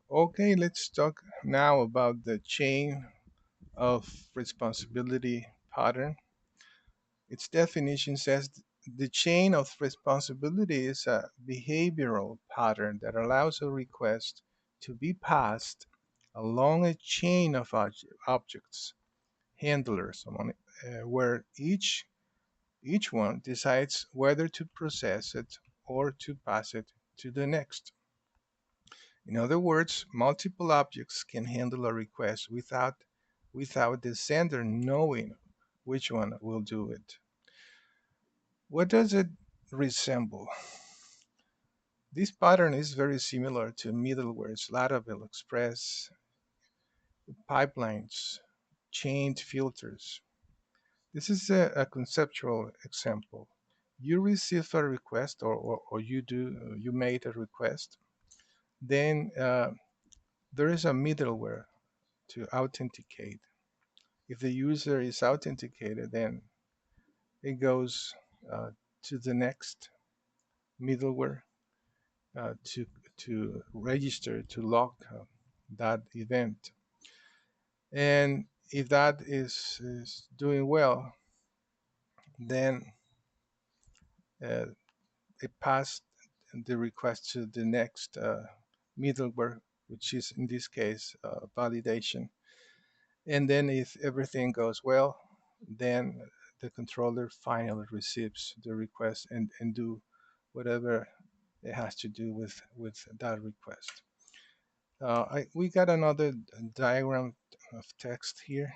Okay, let's talk now about the chain of responsibility pattern. Its definition says the chain of responsibility is a behavioral pattern that allows a request to be passed along a chain of objects, handlers, where each one decides whether to process it or to pass it to the next. In other words, multiple objects can handle a request without the sender knowing which one will do it. What does it resemble? This pattern is very similar to middleware's Laravel Express pipelines, chained filters. This is a conceptual example. You receive a request, or you made a request. Then there is a middleware to authenticate. If the user is authenticated, then it goes uh, to the next middleware to register to log that event. And if that is doing well, then uh, it passed the request to the next middleware, which is in this case validation. And then if everything goes well, then the controller finally receives the request and do whatever it has to do with that request. We got another diagram of text here.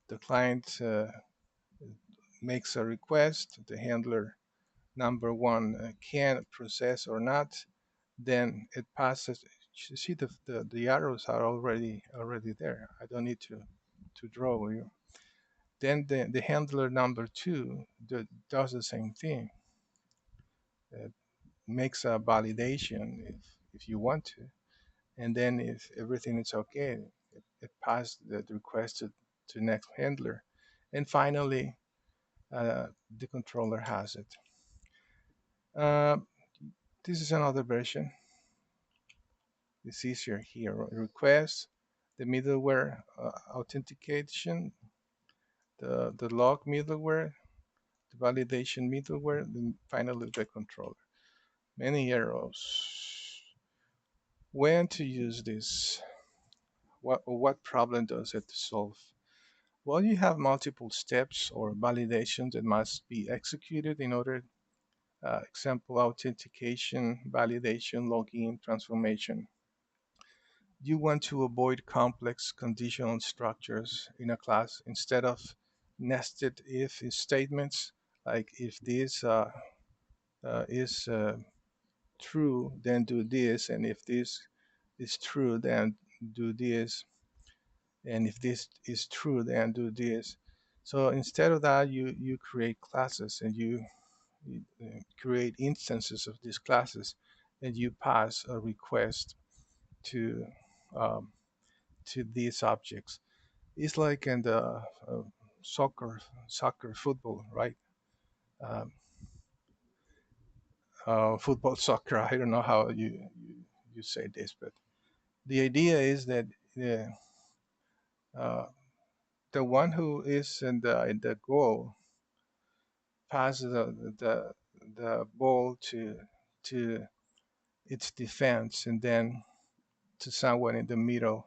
The client makes a request. The handler number one can process or not. Then it passes. You see the arrows are already there. I don't need to draw you. Then the handler number two does the same thing. It makes a validation if you want to, and then if everything is okay, it passed the request to next handler, and finally the controller has it. Uh, this is another version. It's easier here. Request, the middleware authentication, the log middleware, the validation middleware, then finally the controller. Many arrows. When to use this? What problem does it solve? Well, you have multiple steps or validations that must be executed in order, example, authentication, validation, login, transformation. You want to avoid complex conditional structures in a class instead of nested if statements like if this is true, then do this, and if this is true, then do this, and if this is true, then do this. So instead of that, you create classes and you create instances of these classes, and you pass a request to um, to these objects. It's like in the soccer, football, right? Um, football, soccer. I don't know how you say this, but the idea is that the uh, the one who is in the goal passes the ball to its defense and then to someone in the middle,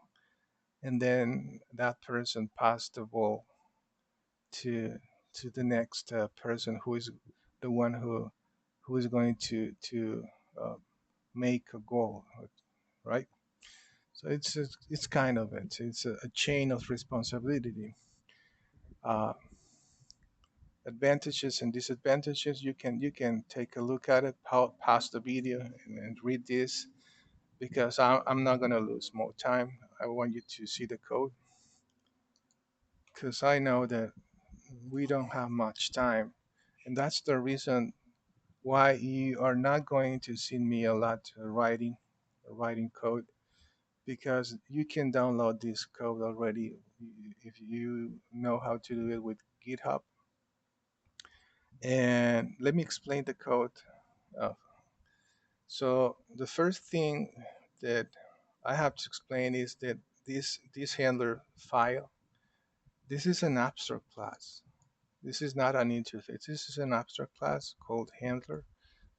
and then that person passes the ball to to the next person who is the one who is going to uh, make a goal, right? So it's kind of it. It's a chain of responsibility. Uh, Advantages and disadvantages. You can take a look at it, pause the video, and read this because I'm not gonna lose more time. I want you to see the code because I know that we don't have much time, and that's the reason why you are not going to see me a lot writing code because you can download this code already if you know how to do it with GitHub. And let me explain the code. Uh, so the first thing that I have to explain is that this handler file, this is an abstract class. This is not an interface. This is an abstract class called handler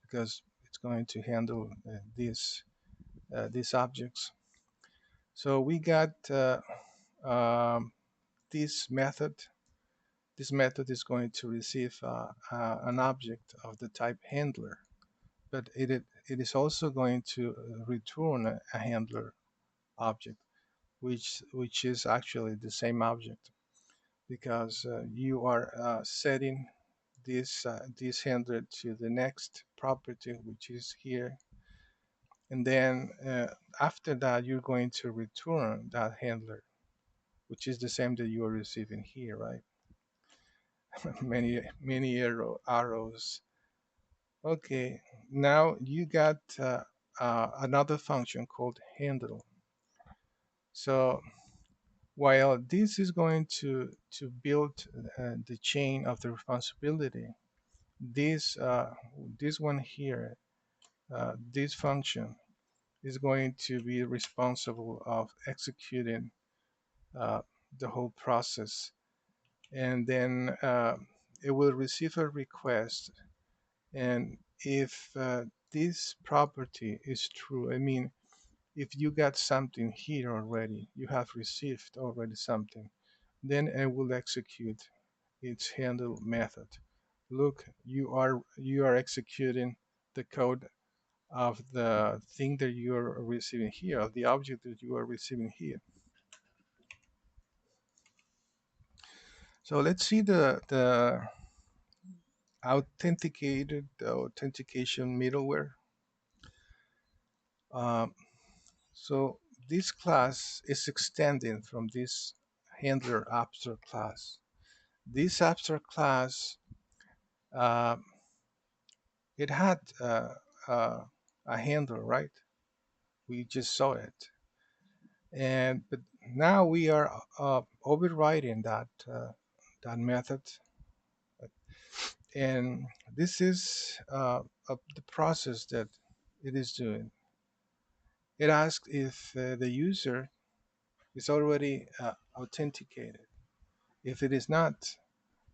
because it's going to handle these objects. So we got um, this method. This method is going to receive an object of the type handler, but it is also going to return a handler object, which is actually the same object because you are setting this handler to the next property, which is here, and then after that you're going to return that handler, which is the same that you are receiving here, right? Many arrows. Okay, now you got another function called handle. So while this is going to build the chain of the responsibility, this this one here, this function is going to be responsible of executing uh, the whole process, and then it will receive a request, and if this property is true, I mean, if you got something here already, you have received already something, then it will execute its handle method. Look, you are executing the code of the thing that you are receiving here, of the object that you are receiving here. So let's see the authentication middleware. Um, so this class is extending from this handler abstract class. This abstract class, uh, it had a handler, right? We just saw it, and but now we are overriding that method, and this is the process that it is doing. It asks if the user is already authenticated. If it is not,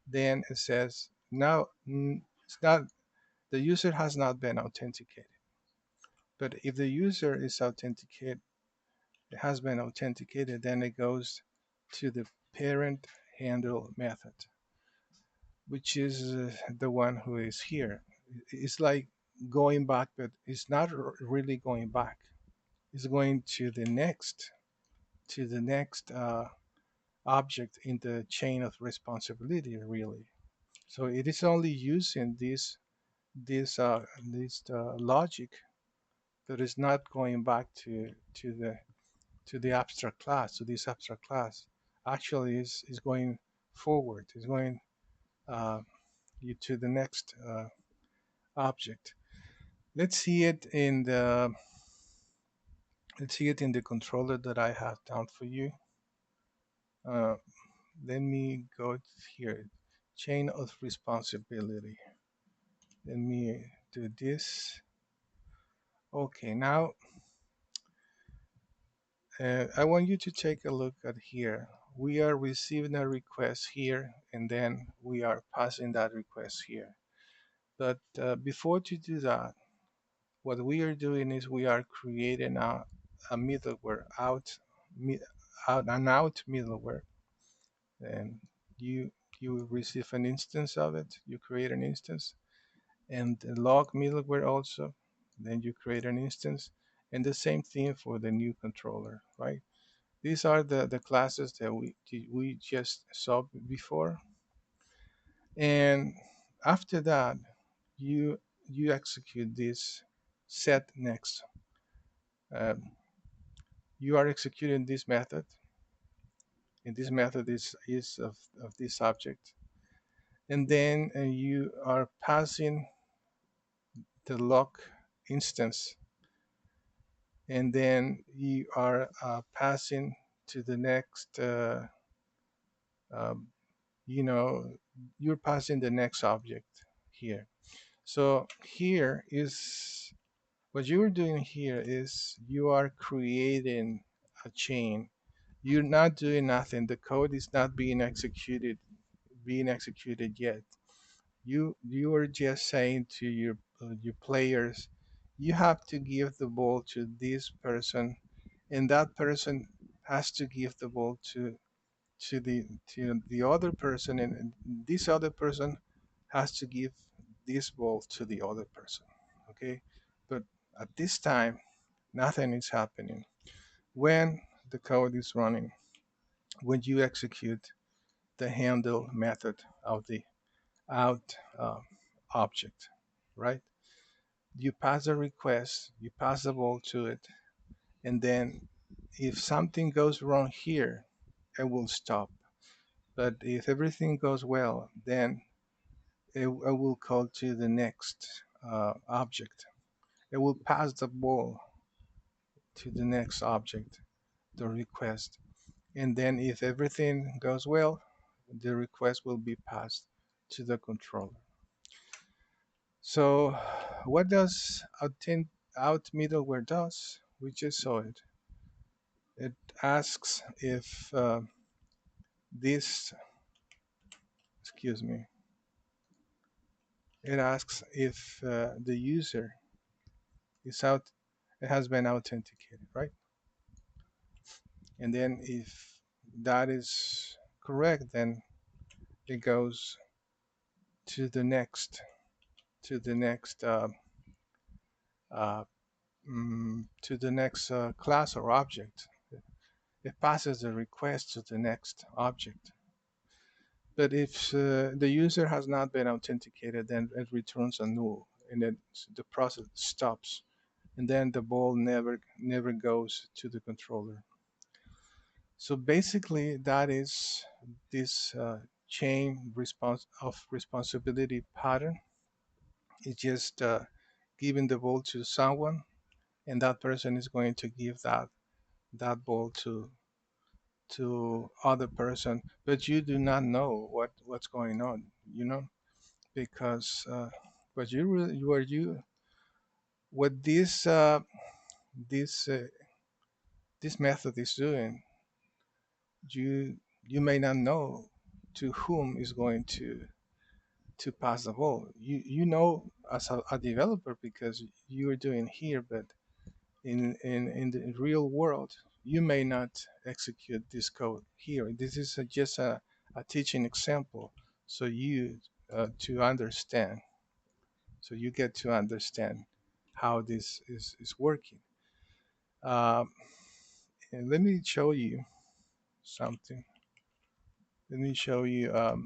then it says no, it's not. The user has not been authenticated. But if the user is authenticated, it has been authenticated, then it goes to the parent handle method, which is the one who is here. It's like going back, but it's not really going back. It's going to the next object in the chain of responsibility, really. So it is only using this logic that is not going back to the abstract class, to this abstract class. Actually, is going forward. Is going uh, you to the next object. Let's see it in the let's see it in the controller that I have down for you. Uh, Let me go here. Chain of responsibility. Let me do this. Okay, now I want you to take a look at here. We are receiving a request here, and then we are passing that request here. But before to do that, what we are doing is we are creating a middleware out middleware, and you you receive an instance of it. You create an instance, and the log middleware also. Then you create an instance, and the same thing for the new controller, right? These are the classes that we just saw before, and after that, you execute this set next. Um, you are executing this method, and this method is of this object, and then you are passing the lock instance, and then you are passing to the next um, you know you're passing the next object here. So here is What you are doing here is you are creating a chain. You're not doing nothing. The code is not being executed yet. You are just saying to your players, you have to give the ball to this person, and that person has to give the ball to the other person, and this other person has to give this ball to the other person. Okay, but at this time, nothing is happening. When the code is running, when you execute the handle method of the out object, right? You pass a request, you pass the ball to it, and then if something goes wrong here, it will stop. But if everything goes well, then it will call to the next object. It will pass the ball to the next object, the request. And then if everything goes well, the request will be passed to the controller. So what does out middleware does? We just saw it. It asks if this, excuse me, it asks if the user is out, it has been authenticated, right? And then if that is correct, then it goes to the next, to the next, uh, to the next class or object. It passes the request to the next object. But if the user has not been authenticated, then it returns a null, and then the process stops, and then the ball never goes to the controller. So basically, that is this chain response of responsibility pattern. It's just giving the ball to someone, and that person is going to give that ball to other person, but you do not know what's going on, because what you really, what this this method is doing, you you may not know to whom is going to pass the ball. You know as a developer because you are doing here, but in the real world, you may not execute this code here. This is just a teaching example, so you to understand, so you get to understand how this is working. Um, and let me show you something. Let me show you a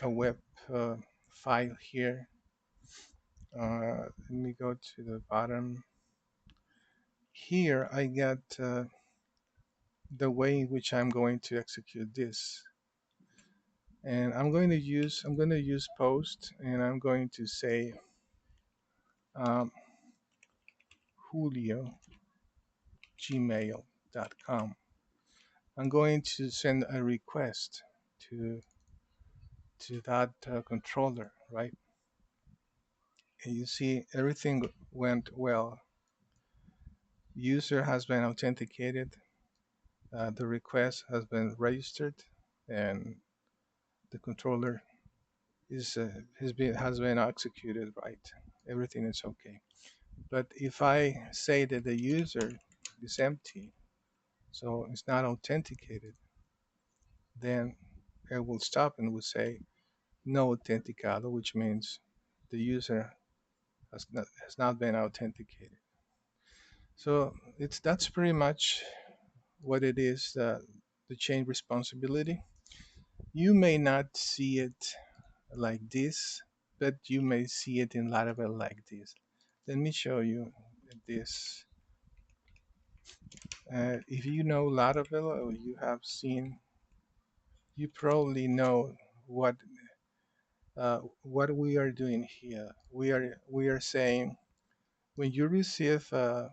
web uh, file here. Let me go to the bottom. Here I got the way in which I'm going to execute this. And I'm going to use post, and I'm going to say um, Julio gmail.com. I'm going to send a request to that controller, right? And you see everything went well. User has been authenticated. The request has been registered, and the controller has been executed, right? Everything is okay. But if I say that the user is empty, so it's not authenticated, then it will stop and will say no autenticado, which means the user has not been authenticated. So that's pretty much what it is, the chain responsibility. You may not see it like this, but you may see it in Laravel like this. Let me show you this. If you know Laravel or you have seen, you probably know what we are doing here. We are saying when you receive a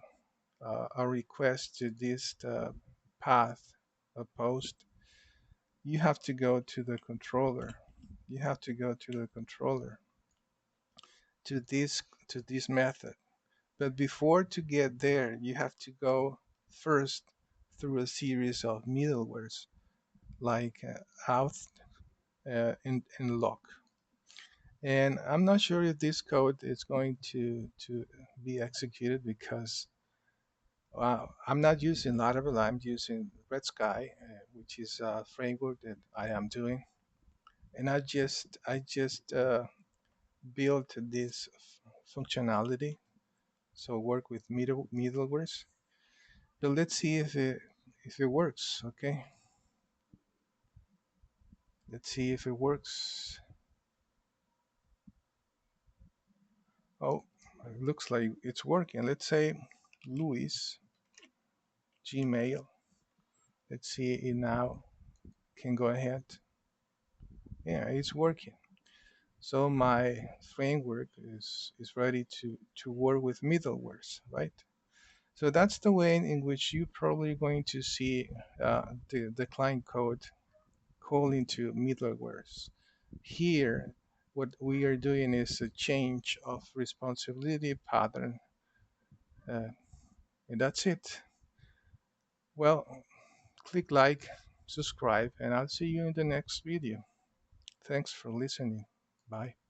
request to this path, a post, you have to go to the controller. You have to go to the controller to this to this method. But before to get there, you have to go first through a series of middlewares like auth and lock. And I'm not sure if this code is going to be executed because I'm not using Laravel. I'm using Red Sky, which is a framework that I am doing. And I just built this functionality, so work with middlewares. But let's see if it works. Okay, let's see if it works. Oh, it looks like it's working. Let's say Luis Gmail. Let's see it now can go ahead. Yeah, it's working. So my framework is ready to work with middlewares, right? So that's the way in which you probably going to see the client code calling to middlewares. Here, what we are doing is a change of responsibility pattern, uh, and that's it. Well, click like, subscribe, and I'll see you in the next video. Thanks for listening. Bye.